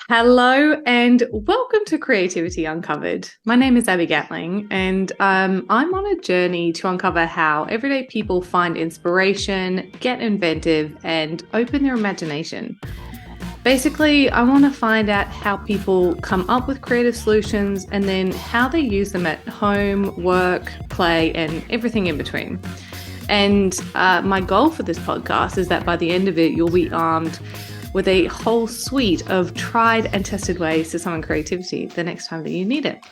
Hello and welcome to Creativity Uncovered. My name is Abby Gatling, and I'm on a journey to uncover how everyday people find inspiration, get inventive, and open their imagination. Basically, I want to find out how people come up with creative solutions and then how they use them at home, work, play, and everything in between. And my goal for this podcast is that by the end of it, you'll be armed with a whole suite of tried and tested ways to summon creativity the next time that you need it.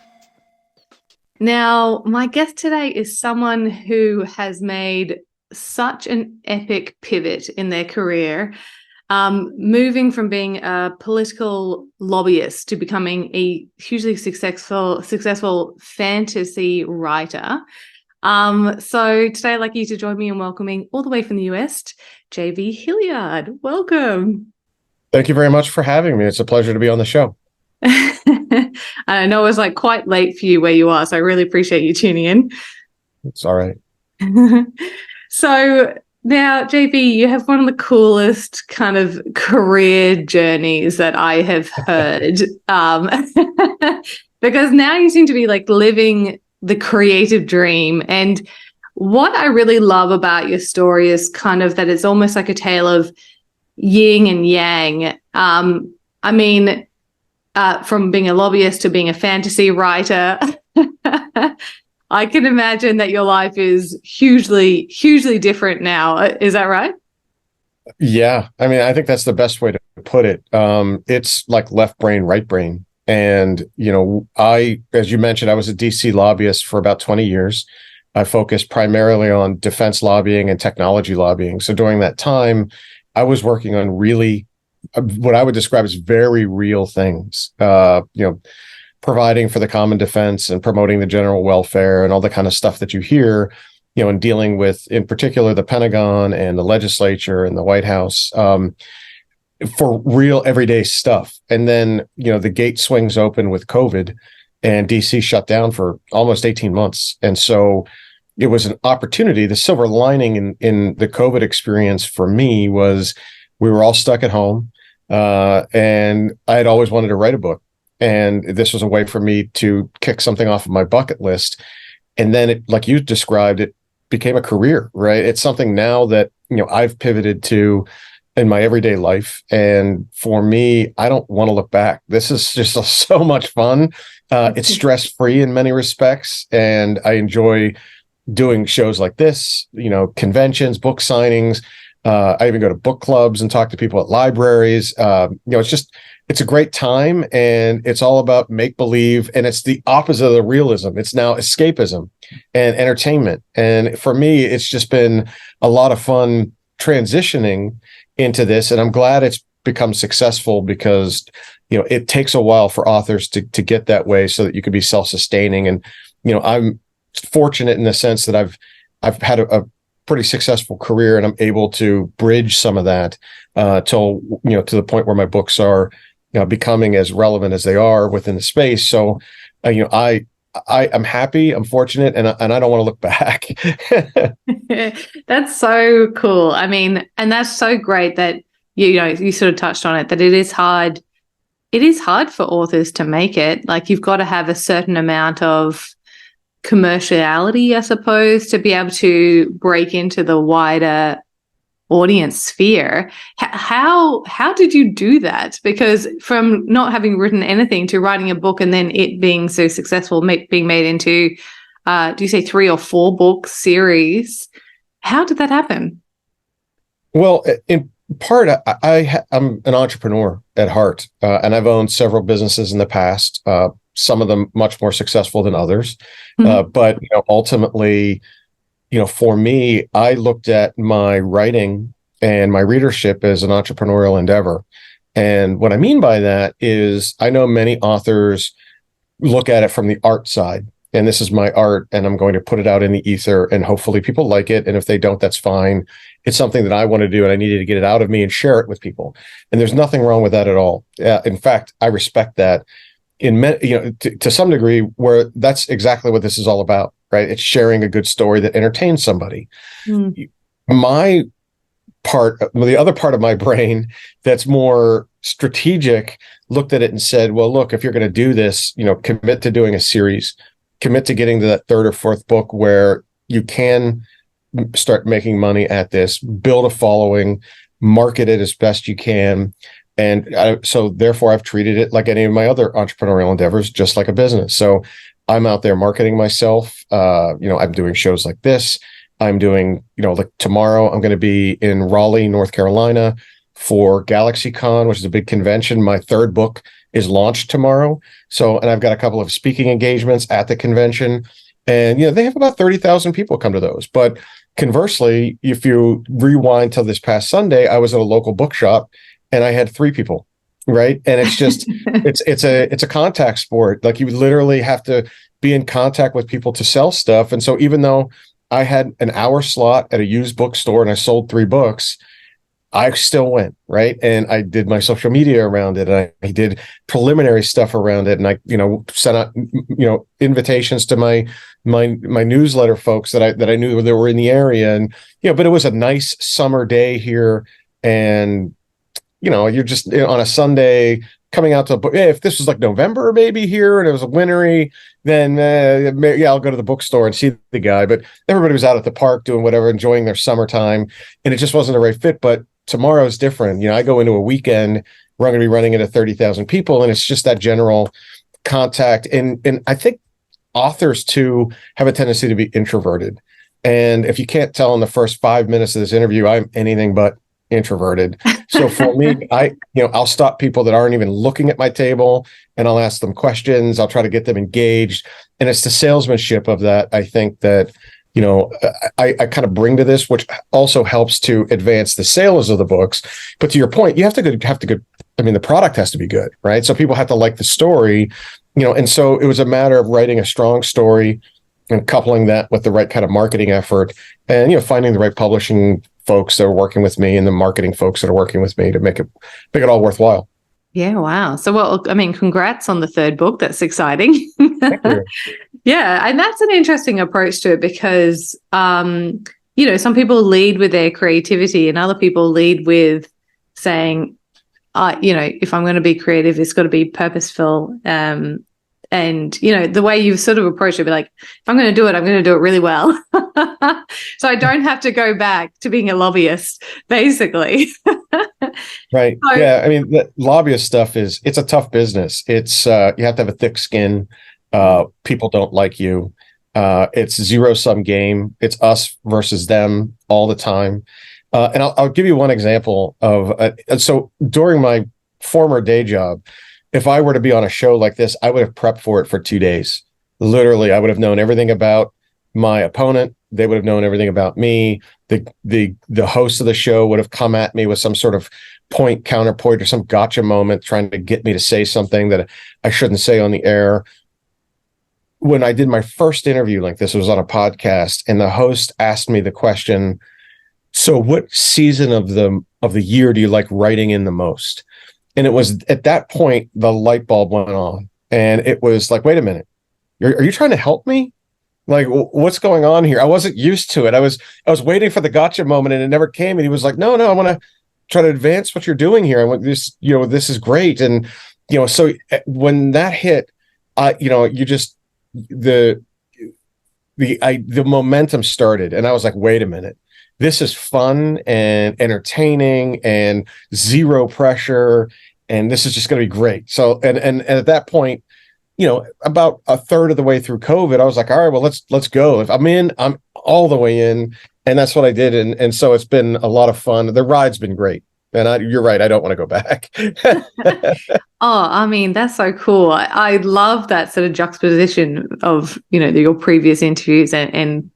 Now, my guest today is someone who has made such an epic pivot in their career, moving from being a political lobbyist to becoming a hugely successful fantasy writer. So today I'd like you to join me in welcoming all the way from the US, JV Hilliard. Welcome. Thank you very much for having me. It's a pleasure to be on the show. I know it was quite late for you where you are, so I really appreciate you tuning in. It's all right. So now, JV, you have one of the coolest kind of career journeys that I have heard, because now you seem to be living the creative dream. And what I really love about your story is kind of that it's almost like a tale of yin and yang. From being a lobbyist to being a fantasy writer, I can imagine that your life is hugely, hugely different now. Is that right? Yeah. I think that's the best way to put it. It's like left brain, right brain. And, as you mentioned, I was a DC lobbyist for about 20 years. I focused primarily on defense lobbying and technology lobbying. So during that time, I was working on really what I would describe as very real things, providing for the common defense and promoting the general welfare and all the kind of stuff that you hear, and dealing with, in particular, the Pentagon and the legislature and the White House, for real everyday stuff. And then, the gate swings open with COVID and DC shut down for almost 18 months. And so it was an opportunity. The silver lining in the COVID experience for me was we were all stuck at home, and I had always wanted to write a book. And this was a way for me to kick something off of my bucket list. And then it, like you described, it became a career, right? It's something now that, I've pivoted to in my everyday life. And for me, I don't want to look back. This is just so much fun. It's stress-free in many respects. And I enjoy doing shows like this, conventions, book signings. I even go to book clubs and talk to people at libraries. It's a great time, and it's all about make-believe, and it's the opposite of the realism. It's now escapism and entertainment. And for me, it's just been a lot of fun transitioning into this, and I'm glad it's become successful because, it takes a while for authors to get that way so that you can be self-sustaining. And, I'm fortunate in the sense that I've had a pretty successful career, and I'm able to bridge some of that to the point where my books are becoming as relevant as they are within the space. So I'm happy, I'm fortunate, and I don't want to look back. That's so cool. And that's so great that you sort of touched on it, that it is hard for authors to make it. You've got to have a certain amount of commerciality, I suppose, to be able to break into the wider audience sphere. How did you do that? Because from not having written anything to writing a book and then it being so successful, being made into, do you say 3 or 4 book series? How did that happen? Well, in part, I'm an entrepreneur at heart, and I've owned several businesses in the past. Some of them much more successful than others. Mm-hmm. But ultimately, for me, I looked at my writing and my readership as an entrepreneurial endeavor. And what I mean by that is I know many authors look at it from the art side. And this is my art, and I'm going to put it out in the ether, and hopefully people like it. And if they don't, that's fine. It's something that I want to do, and I needed to get it out of me and share it with people. And there's nothing wrong with that at all. In fact, I respect that to some degree, where that's exactly what this is all about, right? It's sharing a good story that entertains somebody. My part, the other part of my brain that's more strategic, looked at it and said, well, look, if you're going to do this, commit to doing a series, commit to getting to that third or fourth book where you can start making money at this, build a following, market it as best you can. And so therefore I've treated it like any of my other entrepreneurial endeavors, just like a business. So I'm out there marketing myself. I'm doing shows like this. I'm doing, like tomorrow I'm going to be in Raleigh, North Carolina for GalaxyCon, which is a big convention. My third book is launched tomorrow. So, and I've got a couple of speaking engagements at the convention, and, they have about 30,000 people come to those. But conversely, if you rewind till this past Sunday, I was at a local bookshop and I had 3 people. Right. And it's just, it's a contact sport. Like, you literally have to be in contact with people to sell stuff. And so even though I had an hour slot at a used bookstore and I sold 3 books, I still went, right? And I did my social media around it. And I did preliminary stuff around it. And I, sent out, invitations to my newsletter folks that I knew that were in the area. And, but it was a nice summer day here. And, you're just on a Sunday coming out to, if this was like November maybe here and it was a wintry, then I'll go to the bookstore and see the guy. But everybody was out at the park doing whatever, enjoying their summertime. And it just wasn't the right fit. But tomorrow's different. I go into a weekend where I'm going to be running into 30,000 people, and it's just that general contact. And I think authors too have a tendency to be introverted. And if you can't tell in the first 5 minutes of this interview, I'm anything but introverted. So for me, I'll stop people that aren't even looking at my table and I'll ask them questions. I'll try to get them engaged. And it's the salesmanship of that, I think, that I kind of bring to this, which also helps to advance the sales of the books. But to your point, you have to good. I mean, the product has to be good, right? So people have to like the story, and so it was a matter of writing a strong story and coupling that with the right kind of marketing effort and, finding the right publishing folks that are working with me and the marketing folks that are working with me to make it all worthwhile. Yeah. Wow. So, congrats on the third book. That's exciting. Thank you. Yeah. And that's an interesting approach to it because, some people lead with their creativity and other people lead with saying, if I'm going to be creative, it's got to be purposeful. And, the way you've sort of approached it, be like, if I'm going to do it, I'm going to do it really well. So I don't have to go back to being a lobbyist, basically. Right. So, yeah. I mean, the lobbyist stuff it's a tough business. It's, you have to have a thick skin. People don't like you. It's zero-sum game. It's us versus them all the time. And I'll give you one example of, so during my former day job, if I were to be on a show like this, I would have prepped for it for 2 days. Literally, I would have known everything about my opponent. They would have known everything about me. The host of the show would have come at me with some sort of counterpoint or some gotcha moment, trying to get me to say something that I shouldn't say on the air. When I did my first interview like this, it was on a podcast, and the host asked me the question, so what season of the year do you like writing in the most? And it was at that point, the light bulb went on, and it was like, wait a minute, are you trying to help me? Like, what's going on here? I wasn't used to it. I was waiting for the gotcha moment, and it never came. And he was like, no, I want to try to advance what you're doing here. I want this, this is great. And, so when that hit, you just, the momentum started, and I was like, wait a minute, this is fun and entertaining and zero pressure, and this is just going to be great. So, and at that point, about a third of the way through COVID, I was like, all right, well, let's go. If I'm in, I'm all the way in. And that's what I did. And so it's been a lot of fun. The ride's been great. And you're right, I don't want to go back. That's so cool. I love that sort of juxtaposition of, your previous interviews and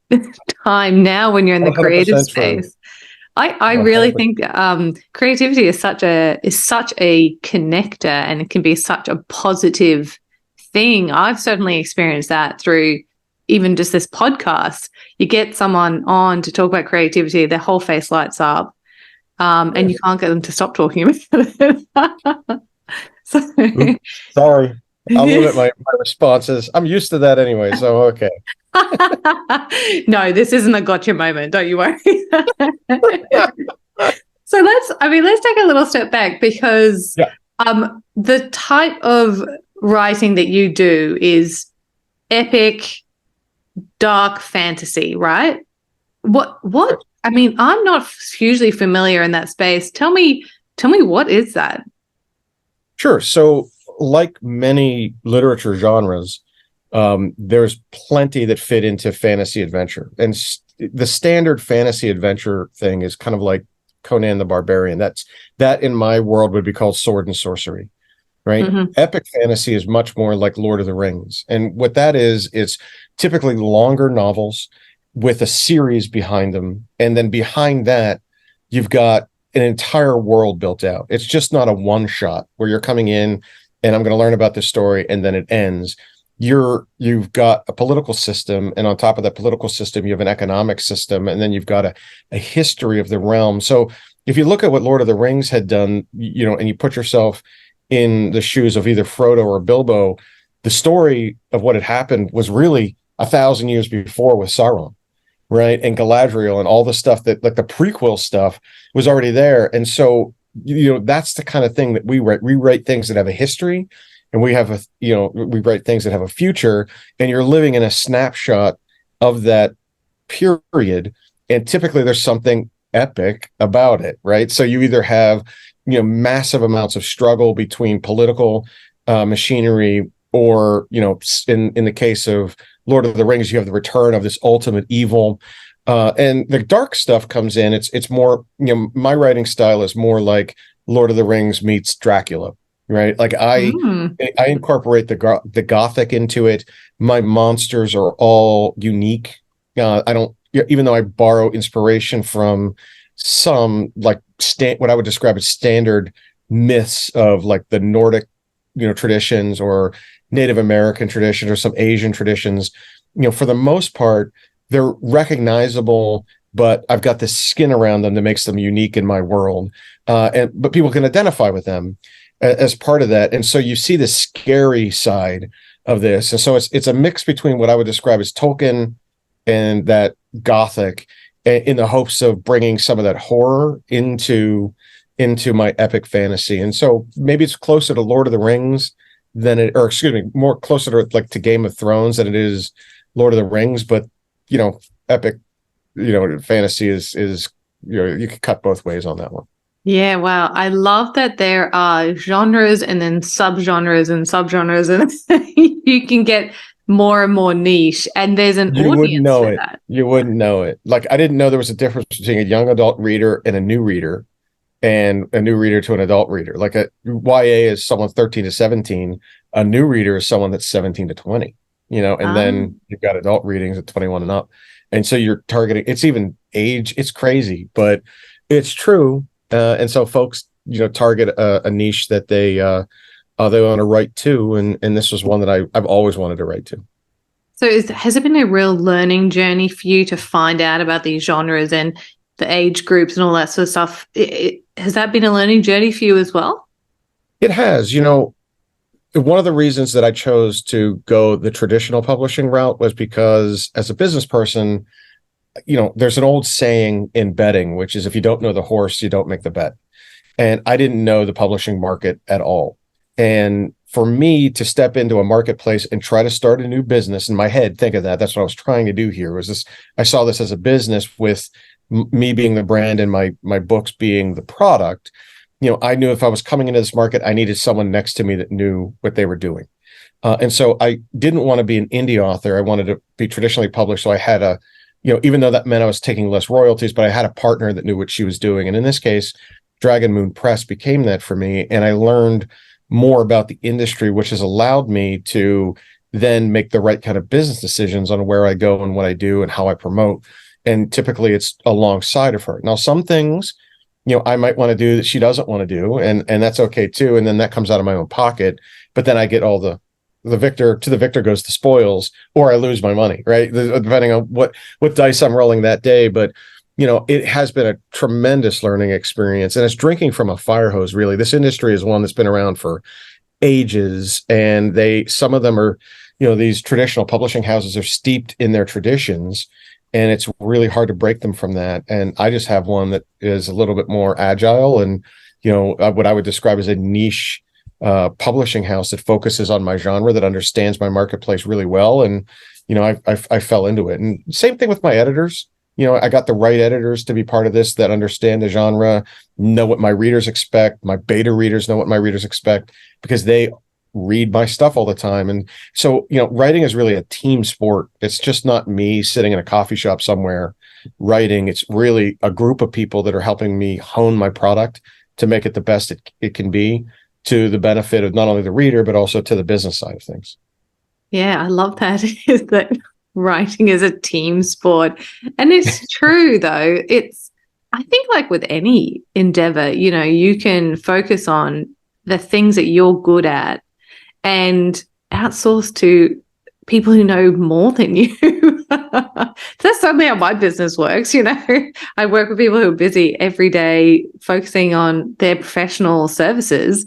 time now when you're in the creative space. I really think creativity is such a connector, and it can be such a positive thing. I've certainly experienced that through even just this podcast. You get someone on to talk about creativity, their whole face lights up, and you can't get them to stop talking about it. Oops, sorry, I'll limit my responses. I'm used to that anyway, so okay. No, this isn't a gotcha moment. Don't you worry. So let's take a little step back, because The type of writing that you do is epic, dark fantasy, right? What I mean, I'm not hugely familiar in that space. Tell me what is that? Sure. So, like many literature genres, there's plenty that fit into fantasy adventure. And the standard fantasy adventure thing is kind of like Conan the Barbarian. That in my world would be called sword and sorcery, right? Mm-hmm. Epic fantasy is much more like Lord of the Rings. And what that is, it's typically longer novels with a series behind them. And then behind that, you've got an entire world built out. It's just not a one shot where you're coming in and I'm going to learn about this story and then it ends. You've got a political system, and on top of that political system, you have an economic system, and then you've got a history of the realm. So if you look at what Lord of the Rings had done, and you put yourself in the shoes of either Frodo or Bilbo, the story of what had happened was really 1,000 years before with Sauron, right? And Galadriel and all the stuff that, like the prequel stuff, was already there. And so, that's the kind of thing that we write. We write things that have a history, and we write things that have a future, and you're living in a snapshot of that period. And typically there's something epic about it, right? So you either have, massive amounts of struggle between political machinery, or, in the case of Lord of the Rings, you have the return of this ultimate evil. And the dark stuff comes in. It's more, my writing style is more like Lord of the Rings meets Dracula, right? Like I incorporate the gothic into it. My monsters are all unique. I don't, even though I borrow inspiration from some like what I would describe as standard myths of like the Nordic, traditions, or Native American traditions, or some Asian traditions, for the most part, they're recognizable, but I've got this skin around them that makes them unique in my world. But people can identify with them as part of that. And so you see the scary side of this. And so it's a mix between what I would describe as Tolkien and that gothic, in the hopes of bringing some of that horror into my epic fantasy. And so maybe it's closer to Lord of the Rings more closer to like to Game of Thrones than it is Lord of the Rings. But, epic, fantasy is, you can cut both ways on that one. Yeah, wow. I love that there are genres and then subgenres and subgenres, and you can get more and more niche, and there's an You wouldn't audience know for it. that. You wouldn't know it. Like I didn't know there was a difference between a young adult reader and a new reader, and a new reader to an adult reader. Like a YA is someone 13 to 17. A new reader is someone that's 17 to 20, and then you've got adult readings at 21 and up. And so you're targeting, it's even age. It's crazy, but it's true. And so folks, target a niche that they want to write to. And this was one that I've always wanted to write to. So has it been a real learning journey for you to find out about these genres and the age groups and all that sort of stuff? Has that been a learning journey for you as well? It has. One of the reasons that I chose to go the traditional publishing route was because as a business person, there's an old saying in betting, which is if you don't know the horse, you don't make the bet. And I didn't know the publishing market at all. And for me to step into a marketplace and try to start a new business in my head, think of that. That's what I was trying to do here. Was this? I saw this as a business with me being the brand and my books being the product. I knew if I was coming into this market, I needed someone next to me that knew what they were doing. And so I didn't want to be an indie author. I wanted to be traditionally published. So I had even though that meant I was taking less royalties, but I had a partner that knew what she was doing. And in this case, Dragon Moon Press became that for me. And I learned more about the industry, which has allowed me to then make the right kind of business decisions on where I go and what I do and how I promote. And typically it's alongside of her. Now, some things, I might want to do that she doesn't want to do, and that's okay too. And then that comes out of my own pocket, but then I get all the victor goes the spoils, or I lose my money, right? Depending on what dice I'm rolling that day. But, it has been a tremendous learning experience, and it's drinking from a fire hose, really. This industry is one that's been around for ages, and some of them are, these traditional publishing houses are steeped in their traditions, and it's really hard to break them from that. And I just have one that is a little bit more agile and, what I would describe as a niche publishing house that focuses on my genre, that understands my marketplace really well. And, I fell into it. And same thing with my editors. I got the right editors to be part of this, that understand the genre, know what my readers expect. My beta readers know what my readers expect, because they read my stuff all the time. And so, writing is really a team sport. It's just not me sitting in a coffee shop somewhere writing. It's really a group of people that are helping me hone my product to make it the best it can be, to the benefit of not only the reader, but also to the business side of things. Yeah, I love that. Is that writing is a team sport. And it's true, though. I think like with any endeavor, you can focus on the things that you're good at and outsource to people who know more than you. That's certainly how my business works. I work with people who are busy every day focusing on their professional services.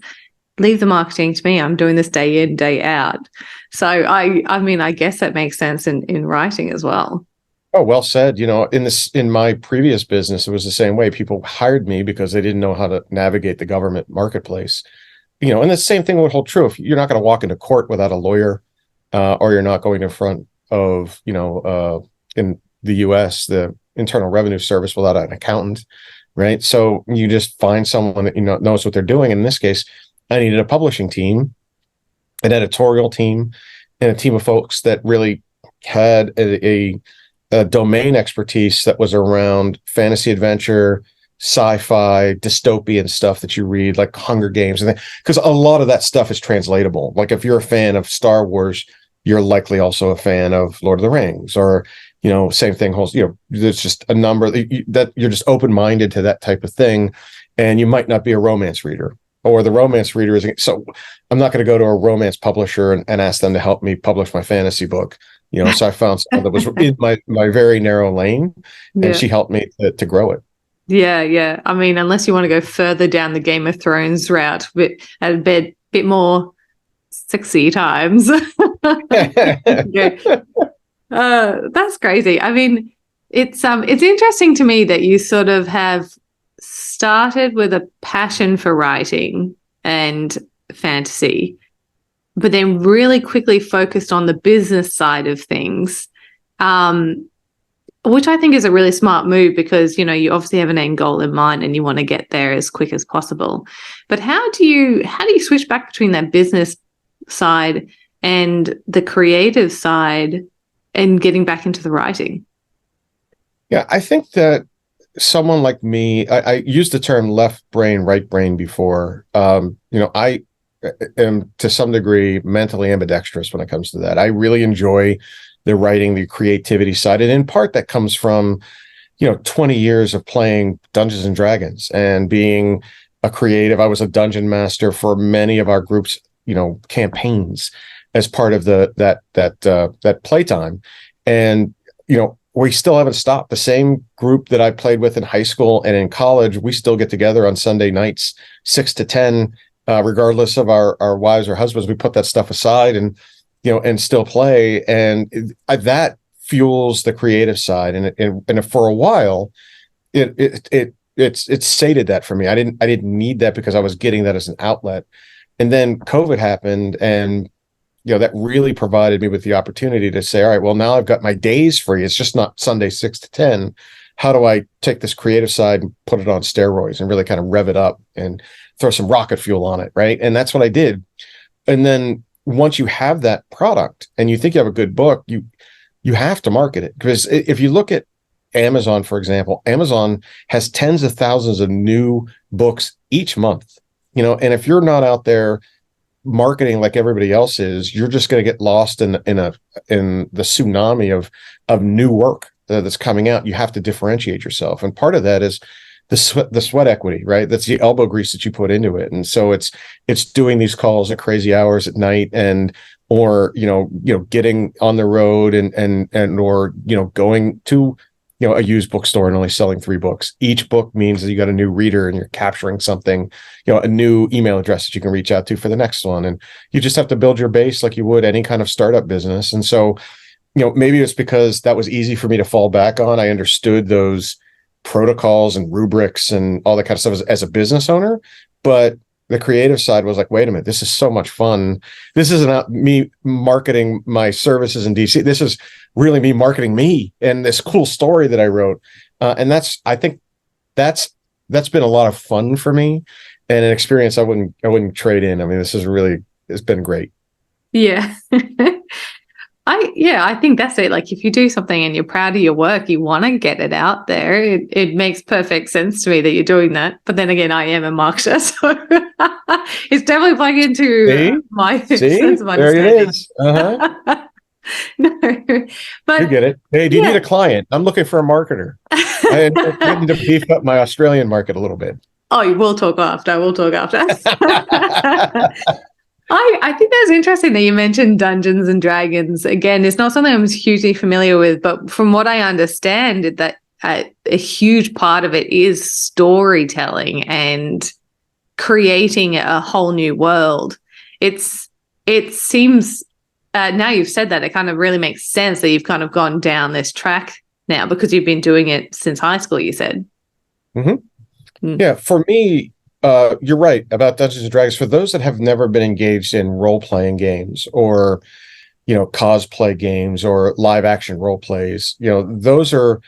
Leave the marketing to me. I'm doing this day in, day out. So I guess that makes sense in writing as well. Oh, well said. In my previous business, it was the same way. People hired me because they didn't know how to navigate the government marketplace. And the same thing would hold true if you're not going to walk into court without a lawyer, or you're not going in front of, in the U.S., the Internal Revenue Service, without an accountant, right? So you just find someone that knows what they're doing. And in this case, I needed a publishing team, an editorial team, and a team of folks that really had a domain expertise that was around fantasy adventure, sci-fi, dystopian stuff that you read, like Hunger Games, and because a lot of that stuff is translatable. Like if you're a fan of Star Wars, you're likely also a fan of Lord of the Rings, or same thing holds. There's just a number that you're just open-minded to that type of thing, and you might not be a romance reader, or the romance reader is. So I'm not going to go to a romance publisher and ask them to help me publish my fantasy book. So I found someone that was in my very narrow lane, and she helped me to grow it. Yeah. I mean, unless you want to go further down the Game of Thrones route, but at a bit more sexy times. Yeah. That's crazy. I mean, it's interesting to me that you sort of have started with a passion for writing and fantasy, but then really quickly focused on the business side of things. Which I think is a really smart move, because, you obviously have an end goal in mind and you want to get there as quick as possible. But how do you switch back between that business side and the creative side and getting back into the writing? Yeah, I think that someone like me, I used the term left brain, right brain before. I am to some degree mentally ambidextrous when it comes to that. I really enjoy the writing, the creativity side. And in part that comes from, 20 years of playing Dungeons and Dragons and being a creative. I was a dungeon master for many of our groups, campaigns as part of that playtime. And, we still haven't stopped. The same group that I played with in high school and in college, we still get together on Sunday nights, 6 to 10, regardless of our wives or husbands. We put that stuff aside and still play, and that fuels the creative side. And for a while, it sated that for me. I didn't need that because I was getting that as an outlet. And then COVID happened, and that really provided me with the opportunity to say, all right, well, now I've got my days free. It's just not Sunday 6 to 10. How do I take this creative side and put it on steroids and really kind of rev it up and throw some rocket fuel on it, right? And that's what I did. And then once you have that product and you think you have a good book, you have to market it. Because if you look at Amazon, for example, Amazon has tens of thousands of new books each month, and if you're not out there marketing like everybody else is, you're just going to get lost in the tsunami of new work that's coming out. You have to differentiate yourself. And part of that is the sweat equity, right? That's the elbow grease that you put into it. And so it's doing these calls at crazy hours at night, or getting on the road or going to a used bookstore and only selling 3 books. Each book means that you got a new reader and you're capturing something, a new email address that you can reach out to for the next one. And you just have to build your base like you would any kind of startup business. And so, maybe it's because that was easy for me to fall back on. I understood those protocols and rubrics and all that kind of stuff as a business owner, but the creative side was like, wait a minute, this is so much fun. This isn't me marketing my services in DC. This is really me marketing me and this cool story that I wrote. And I think that's been a lot of fun for me, and an experience I wouldn't trade in. I mean, it's been great. Yeah. I think that's it. Like, if you do something and you're proud of your work, you want to get it out there. It makes perfect sense to me that you're doing that. But then again, I am a marketer, so it's definitely playing into my sense of understanding. There it is. Uh-huh. No, but you get it. Hey, do you need a client? I'm looking for a marketer. I need to beef up my Australian market a little bit. Oh, we'll talk after. I think that's interesting that you mentioned Dungeons and Dragons. Again, it's not something I'm hugely familiar with, but from what I understand, that a huge part of it is storytelling and creating a whole new world. It seems, now you've said that, it kind of really makes sense that you've kind of gone down this track now, because you've been doing it since high school, you said. Mm-hmm. Mm. Yeah, for me, you're right about Dungeons and Dragons. For those that have never been engaged in role-playing games, or cosplay games, or live action role plays, those are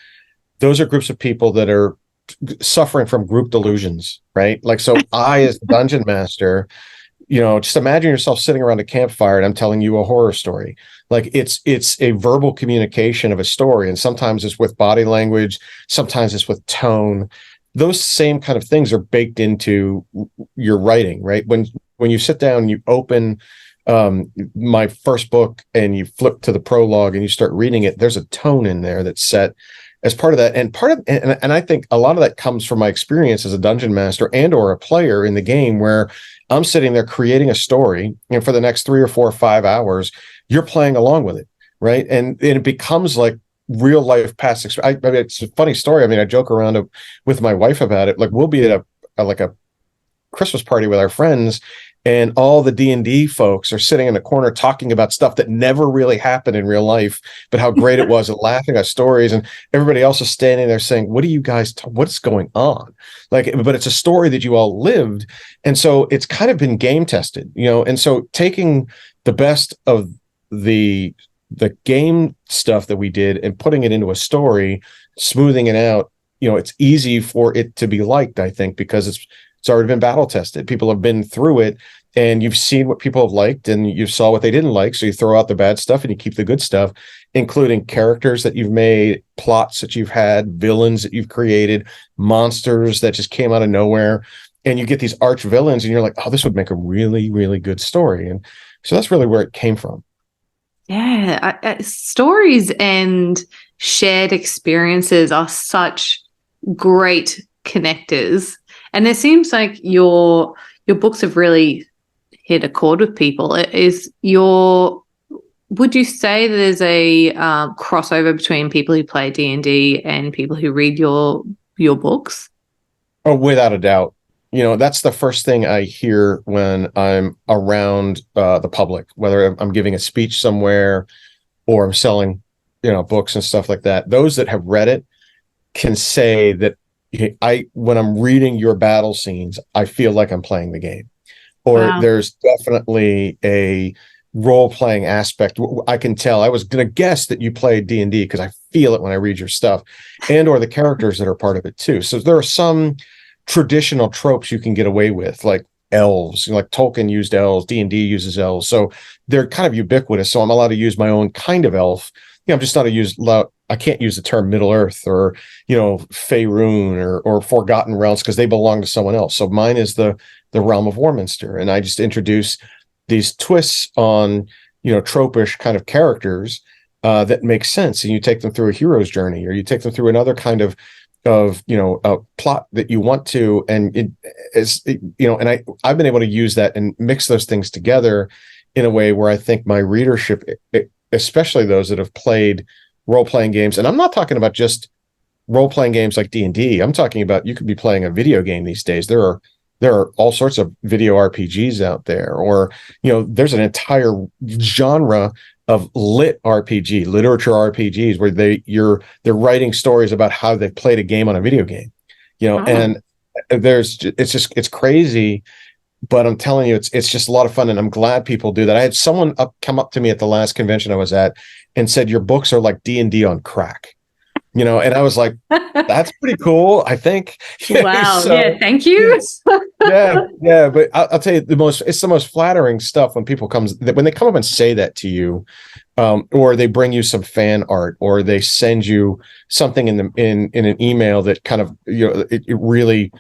groups of people that are suffering from group delusions, right? Like, so I, as the dungeon master, just imagine yourself sitting around a campfire and I'm telling you a horror story. Like, it's a verbal communication of a story, and sometimes it's with body language, sometimes it's with tone. Those same kind of things are baked into your writing, right? When you sit down, you open my first book and you flip to the prologue and you start reading it, there's a tone in there that's set as part of that. And I think a lot of that comes from my experience as a dungeon master and or a player in the game, where I'm sitting there creating a story, and for the next 3 or 4 or 5 hours, you're playing along with it, right? And it becomes like real life past experience. I mean, it's a funny story. I mean, I joke around with my wife about it. Like, we'll be at a Christmas party with our friends, and all the D&D folks are sitting in the corner talking about stuff that never really happened in real life, but how great it was, and laughing at stories. And everybody else is standing there saying, what are you guys, what's going on? Like, but it's a story that you all lived. And so it's kind of been game tested, and so taking the best of the game stuff that we did and putting it into a story, smoothing it out, it's easy for it to be liked, I think, because it's already been battle tested. People have been through it, and you've seen what people have liked, and you saw what they didn't like. So you throw out the bad stuff and you keep the good stuff, including characters that you've made, plots that you've had, villains that you've created, monsters that just came out of nowhere. And you get these arch villains, and you're like, oh, this would make a really, really good story. And so that's really where it came from. Yeah, stories and shared experiences are such great connectors. And it seems like your books have really hit a chord with people. Would you say there's a crossover between people who play D&D and people who read your books? Oh, without a doubt. That's the first thing I hear when I'm around the public, whether I'm giving a speech somewhere or I'm selling, books and stuff like that. Those that have read it can say that when I'm reading your battle scenes, I feel like I'm playing the game. Or wow. There's definitely a role-playing aspect. I can tell. I was going to guess that you play D&D because I feel it when I read your stuff, and or the characters that are part of it too. So there are some traditional tropes you can get away with, like elves. Like Tolkien used elves, D&D uses elves, so they're kind of ubiquitous. So I'm allowed to use my own kind of elf. I'm just not I can't use the term Middle Earth or Faerun or Forgotten Realms, because they belong to someone else. So mine is the realm of Warminster, and I just introduce these twists on tropish kind of characters that make sense, and you take them through a hero's journey, or you take them through another kind of a plot that you want to, and it is and I've been able to use that and mix those things together in a way where I think my readership, especially those that have played role-playing games, and I'm not talking about just role-playing games like D&D. I'm talking about, you could be playing a video game these days. There are all sorts of video RPGs out there, or there's an entire genre of lit RPG, literature RPGs, where they're writing stories about how they've played a game on a video game, and it's crazy but I'm telling you, it's just a lot of fun, and I'm glad people do that. I had someone come up to me at the last convention I was at and said, "Your books are like D&D on crack." And I was like, "That's pretty cool, I think." Wow. So, Yeah. Thank you. yeah. But I'll tell you, it's the most flattering stuff when when they come up and say that to you, or they bring you some fan art, or they send you something in an email that kind of, it really,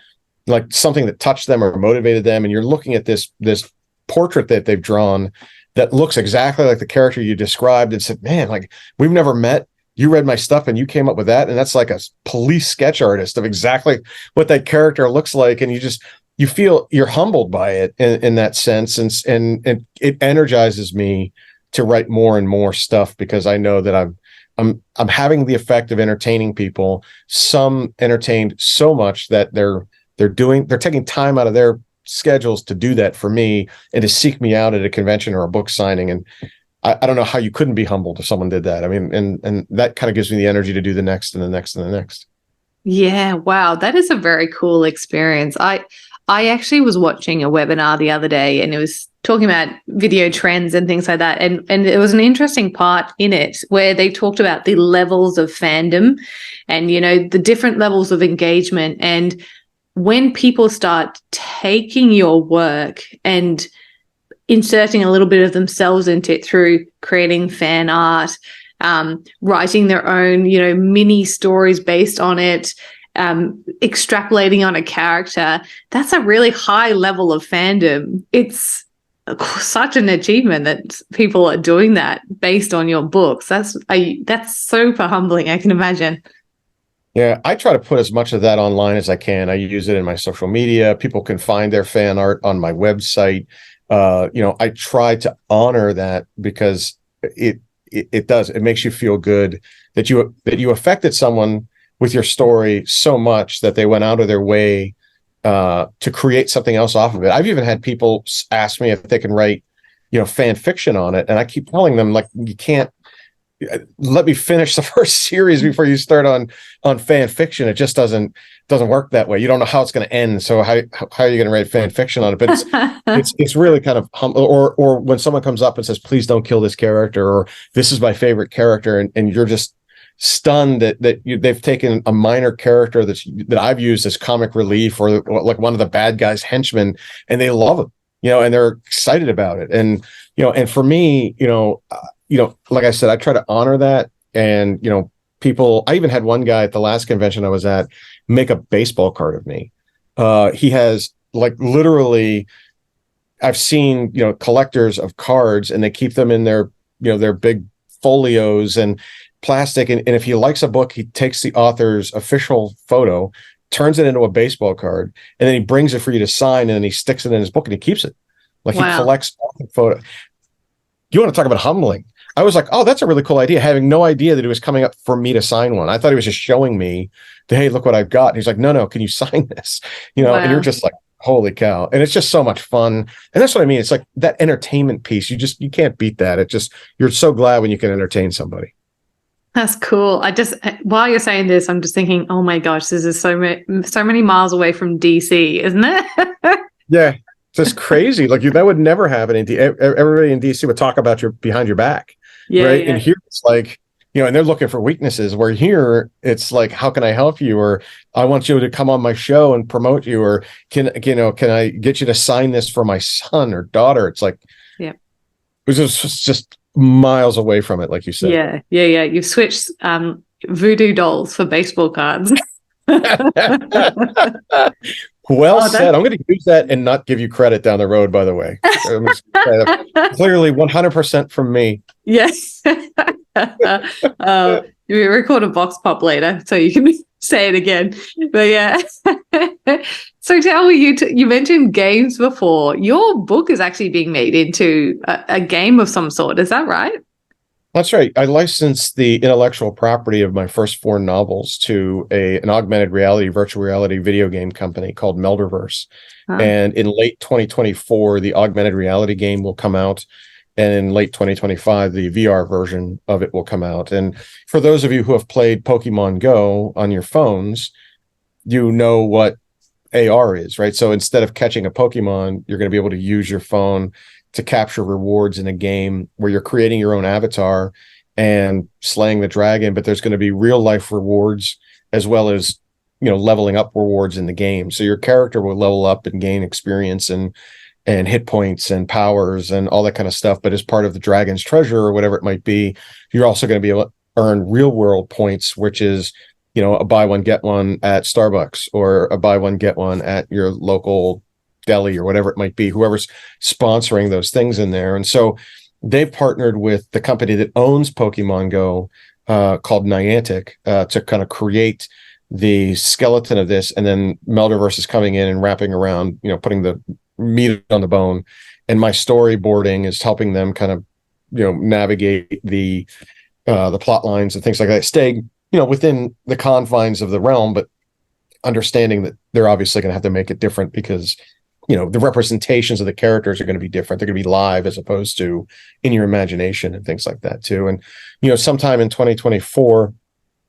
like, something that touched them or motivated them, and you're looking at this portrait that they've drawn that looks exactly like the character you described, and said, "Man, like, we've never met. You read my stuff and you came up with that." And that's like a police sketch artist of exactly what that character looks like, and you feel you're humbled by it in that sense, and it energizes me to write more and more stuff, because I know that I'm having the effect of entertaining people. Some entertained so much that they're taking time out of their schedules to do that for me and to seek me out at a convention or a book signing. And I don't know how you couldn't be humbled if someone did that. I mean, and that kind of gives me the energy to do the next and the next and the next. Yeah, wow, that is a very cool experience. I actually was watching a webinar the other day, and it was talking about video trends and things like that. And there was an interesting part in it where they talked about the levels of fandom and, the different levels of engagement. And when people start taking your work and inserting a little bit of themselves into it through creating fan art, writing their own, mini stories based on it, extrapolating on a character, that's a really high level of fandom. It's such an achievement that people are doing that based on your books. That's super humbling, I can imagine. Yeah, I try to put as much of that online as I can. I use it in my social media. People can find their fan art on my website. I try to honor that, because it makes you feel good that you affected someone with your story so much that they went out of their way to create something else off of it. I've even had people ask me if they can write, fan fiction on it, and I keep telling them, like, you can't. Let me finish the first series before you start on fan fiction. It just doesn't work that way. You don't know how it's going to end, so how are you going to write fan fiction on it? But it's really kind of or when someone comes up and says, "Please don't kill this character," or "This is my favorite character," and you're just stunned that they've taken a minor character that I've used as comic relief, or like one of the bad guys' henchmen, and they love it, and they're excited about it. And and for me, like I said, I try to honor that. And, people, I even had one guy at the last convention I was at make a baseball card of me. He has, like, literally, I've seen, collectors of cards, and they keep them in their big folios and plastic. And if he likes a book, he takes the author's official photo, turns it into a baseball card, and then he brings it for you to sign, and then he sticks it in his book and he keeps it. Like, wow. He collects photos. You want to talk about humbling? I was like, "Oh, that's a really cool idea," having no idea that he was coming up for me to sign one. I thought he was just showing me, "Hey, look what I've got." And he's like, "No, can you sign this?" Wow. And you're just like, holy cow. And it's just so much fun. And that's what I mean. It's like that entertainment piece. You can't beat that. You're so glad when you can entertain somebody. That's cool. While you're saying this, I'm just thinking, oh my gosh, this is so many miles away from DC, isn't it? Yeah. It's just crazy. Like, that would never happen. Everybody in DC would talk about behind your back. Yeah, right. Yeah. And here it's like, and they're looking for weaknesses, where here it's like, how can I help you? Or I want you to come on my show and promote you, or can I get you to sign this for my son or daughter? It's like, yeah, it was just miles away from it, like you said. Yeah. You've switched voodoo dolls for baseball cards. Well said. I'm going to use that and not give you credit down the road, by the way. Clearly 100% from me. Yes. You record a vox pop later so you can say it again. But yeah. So tell me, you mentioned games before. Your book is actually being made into a game of some sort. Is that right? That's right. I licensed the intellectual property of my first 4 novels to an augmented reality, virtual reality video game company called Melderverse. Huh. And in late 2024, the augmented reality game will come out. And in late 2025, the VR version of it will come out. And for those of you who have played Pokemon Go on your phones, you know what AR is, right? So instead of catching a Pokemon, you're going to be able to use your phone to capture rewards in a game where you're creating your own avatar and slaying the dragon, but there's going to be real life rewards as well as, leveling up rewards in the game. So your character will level up and gain experience and hit points and powers and all that kind of stuff. But as part of the dragon's treasure or whatever it might be, you're also going to be able to earn real world points, which is, a buy one, get one at Starbucks, or a buy one, get one at your local deli, or whatever it might be, whoever's sponsoring those things in there. And so they partnered with the company that owns Pokemon Go, called Niantic, to kind of create the skeleton of this. And then Melderverse is coming in and wrapping around, putting the meat on the bone. And my storyboarding is helping them kind of, navigate the plot lines and things like that, staying, within the confines of the realm, but understanding that they're obviously going to have to make it different because, the representations of the characters are going to be different. They're going to be live as opposed to in your imagination and things like that too. And, sometime in 2024,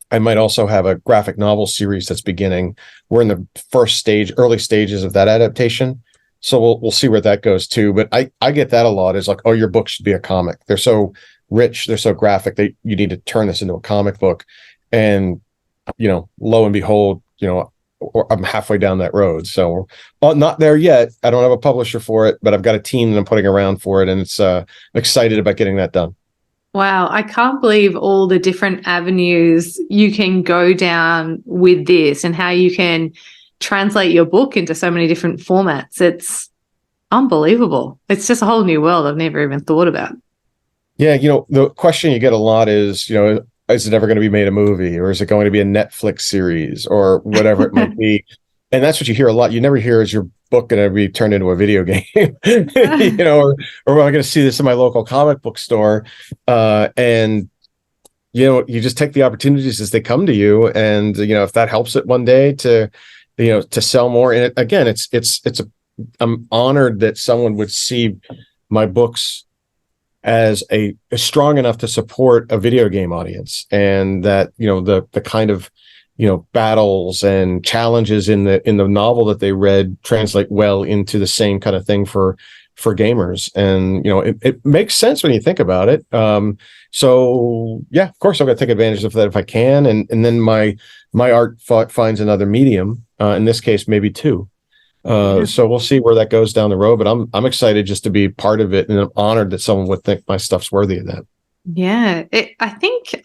I might also have a graphic novel series that's beginning. We're in the early stages of that adaptation. So we'll see where that goes too. But I get that a lot, is like, oh, your book should be a comic. They're so rich, they're so graphic that you need to turn this into a comic book. And, lo and behold, I'm halfway down that road. So not there yet. I don't have a publisher for it, but I've got a team that I'm putting around for it. And I'm excited about getting that done. Wow, I can't believe all the different avenues you can go down with this and how you can translate your book into so many different formats. It's unbelievable. It's just a whole new world I've never even thought about. Yeah, the question you get a lot is, is it ever going to be made a movie, or is it going to be a Netflix series, or whatever it might be? And that's what you hear a lot. You never hear, is your book going to be turned into a video game? Or am I going to see this in my local comic book store? And you just take the opportunities as they come to you. And, if that helps it one day to sell more. And again, I'm honored that someone would see my books as a strong enough to support a video game audience, and that, the kind of, battles and challenges in the novel that they read translate well into the same kind of thing for gamers. And, it makes sense when you think about it. So yeah, of course I'm going to take advantage of that if I can. And then my art finds another medium, in this case, maybe two. So we'll see where that goes down the road, but I'm excited just to be part of it. And I'm honored that someone would think my stuff's worthy of that. Yeah. I think,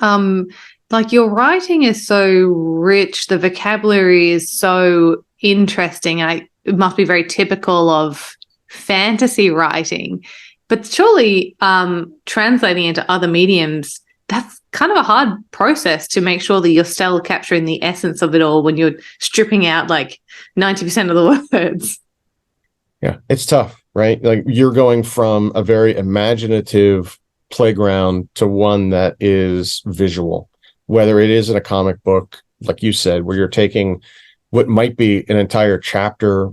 like, your writing is so rich. The vocabulary is so interesting. It must be very typical of fantasy writing, but surely, translating into other mediums, that's kind of a hard process to make sure that you're still capturing the essence of it all when you're stripping out like 90% of the words. Yeah, it's tough, right? Like, you're going from a very imaginative playground to one that is visual, whether it is in a comic book, like you said, where you're taking what might be an entire chapter,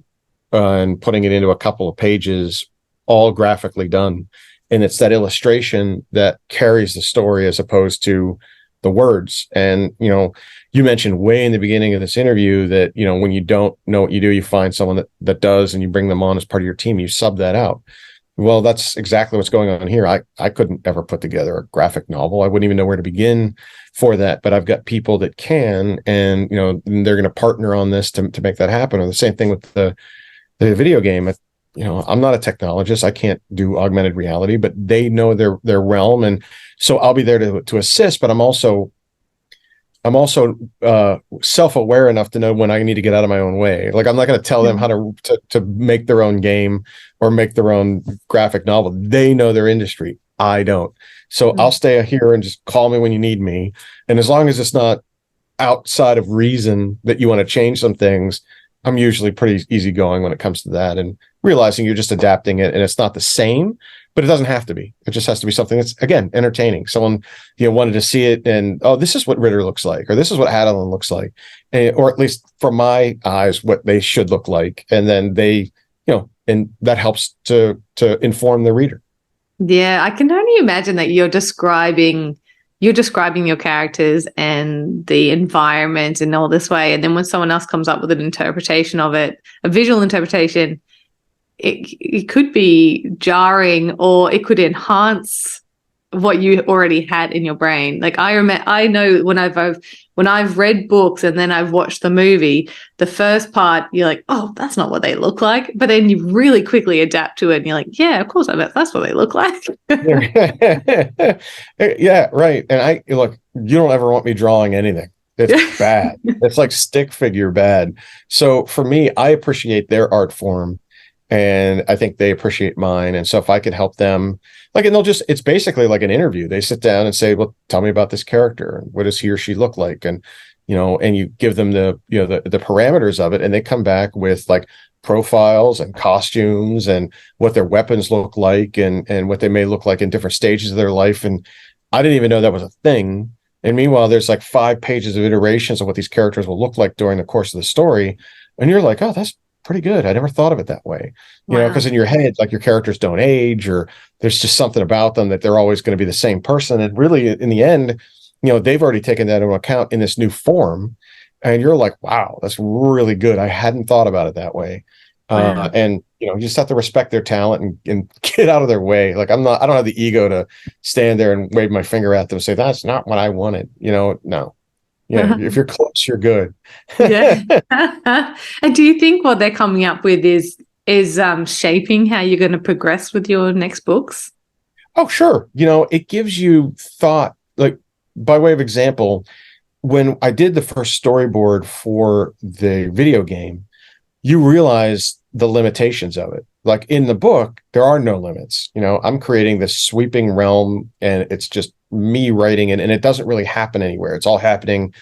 and putting it into a couple of pages, all graphically done. And it's that illustration that carries the story as opposed to the words. And, you mentioned way in the beginning of this interview that, when you don't know what you do, you find someone that does, and you bring them on as part of your team, you sub that out. Well, that's exactly what's going on here. I couldn't ever put together a graphic novel. I wouldn't even know where to begin for that, but I've got people that can, and, they're going to partner on this to make that happen. Or the same thing with the video game. I'm not a technologist. I can't do augmented reality, but they know their realm. And so I'll be there to assist, but I'm also self-aware enough to know when I need to get out of my own way. Like, I'm not going to tell them how to make their own game or make their own graphic novel. They know their industry. I don't. So I'll stay here and just call me when you need me. And as long as it's not outside of reason that you want to change some things, I'm usually pretty easygoing when it comes to that, and realizing you're just adapting it, and it's not the same, but it doesn't have to be. It just has to be something that's, again, entertaining. Someone, wanted to see it and, oh, this is what Ritter looks like, or this is what Adeline looks like, or at least from my eyes, what they should look like. And then they, and that helps to inform the reader. Yeah, I can only imagine that you're describing you're describing your characters and the environment in all this way. And then when someone else comes up with an interpretation of it, a visual interpretation, it could be jarring, or it could enhance what you already had in your brain. Like I know when I've read books and then I've watched the movie, the first part you're like, oh, that's not what they look like, but then you really quickly adapt to it and you're like, yeah, of course that's what they look like. Yeah, right. And look, you don't ever want me drawing anything. It's bad. It's like stick figure bad. So for me, I appreciate their art form, and I think they appreciate mine. And so if I could help them, like, and it's basically like an interview. They sit down and say, well, tell me about this character. What does he or she look like? And, and you give them the parameters of it, and they come back with like profiles and costumes and what their weapons look like and what they may look like in different stages of their life. And I didn't even know that was a thing. And meanwhile, there's like 5 pages of iterations of what these characters will look like during the course of the story. And you're like, oh, that's pretty good. I never thought of it that way. Wow. Because in your head, like, your characters don't age, or there's just something about them that they're always going to be the same person. And really, in the end, they've already taken that into account in this new form. And you're like, wow, that's really good. I hadn't thought about it that way. Wow. And you just have to respect their talent and get out of their way. Like, I don't have the ego to stand there and wave my finger at them and say, that's not what I wanted. No. Yeah, if you're close, you're good. Yeah. And do you think what they're coming up with is shaping how you're going to progress with your next books? Oh, sure. It gives you thought. Like, by way of example, when I did the first storyboard for the video game, you realize the limitations of it. Like, in the book, there are no limits. I'm creating this sweeping realm, and it's just me writing it, and it doesn't really happen anywhere. It's all happening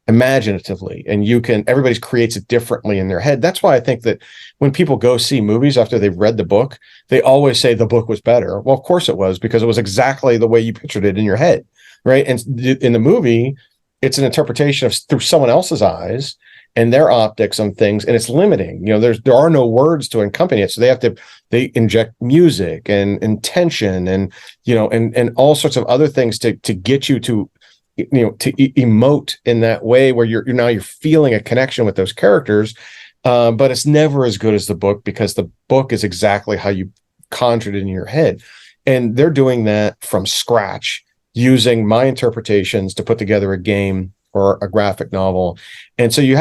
imaginatively, and everybody creates it differently in their head. That's why I think that when people go see movies after they've read the book, they always say the book was better. Well, of course it was, because it was exactly the way you pictured it in your head, right? And in the movie, it's an interpretation through someone else's eyes and their optics on things, and it's limiting. There are no words to accompany it, so they inject music and intention and and all sorts of other things to get you to emote in that way, where you're feeling a connection with those characters. But it's never as good as the book, because the book is exactly how you conjured it in your head, and they're doing that from scratch using my interpretations to put together a game or a graphic novel. And so you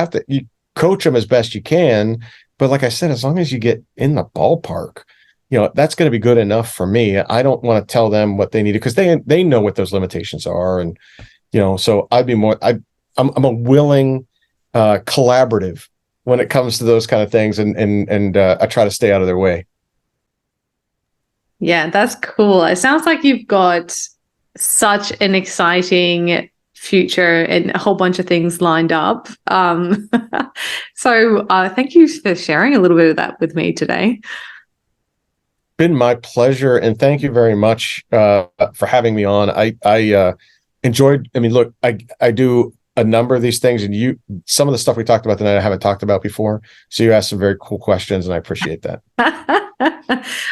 coach them as best you can. But like I said, as long as you get in the ballpark, that's going to be good enough for me. I don't want to tell them what they need, because they know what those limitations are. And, so I'm a willing collaborative when it comes to those kind of things. And I try to stay out of their way. Yeah, that's cool. It sounds like you've got such an exciting future and a whole bunch of things lined up. So thank you for sharing a little bit of that with me today. Been my pleasure, and thank you very much for having me on. I enjoyed. I mean, look, I do a number of these things, and some of the stuff we talked about tonight I haven't talked about before. So you asked some very cool questions, and I appreciate that.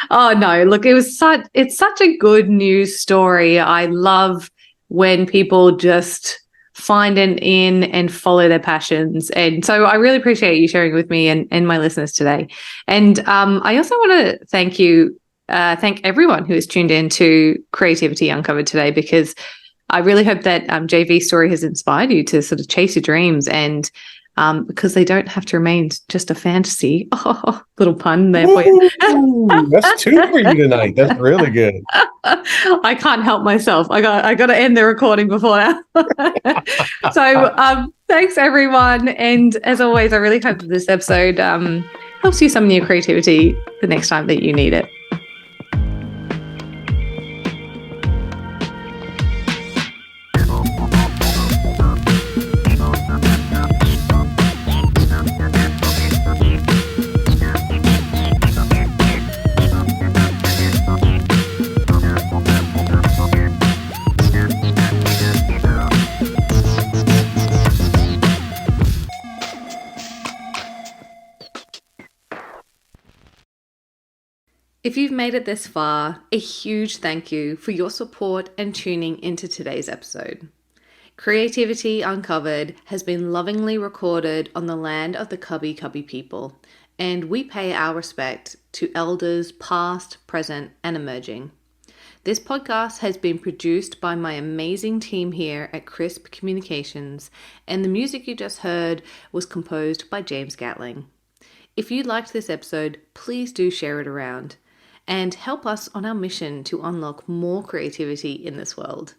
Oh no, look, it's such a good news story. I love when people just find an in and follow their passions. And so I really appreciate you sharing with me and my listeners today. And I also want to thank everyone who has tuned in to Creativity Uncovered today, because I really hope that JV's story has inspired you to sort of chase your dreams, and because they don't have to remain just a fantasy. Oh, little pun there for you. That's 2 for you tonight. That's really good. I can't help myself. I got to end the recording before now. So thanks everyone, and as always, I really hope that this episode helps you summon your creativity the next time that you need it. If If you've made it this far, a huge thank you for your support and tuning into today's episode. Creativity Uncovered has been lovingly recorded on the land of the Cubby Cubby people, and we pay our respect to elders past, present, and emerging. This podcast has been produced by my amazing team here at Crisp Communications, and the music you just heard was composed by James Gatling. If you liked this episode, please do share it around and help us on our mission to unlock more creativity in this world.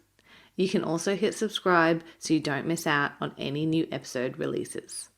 You can also hit subscribe so you don't miss out on any new episode releases.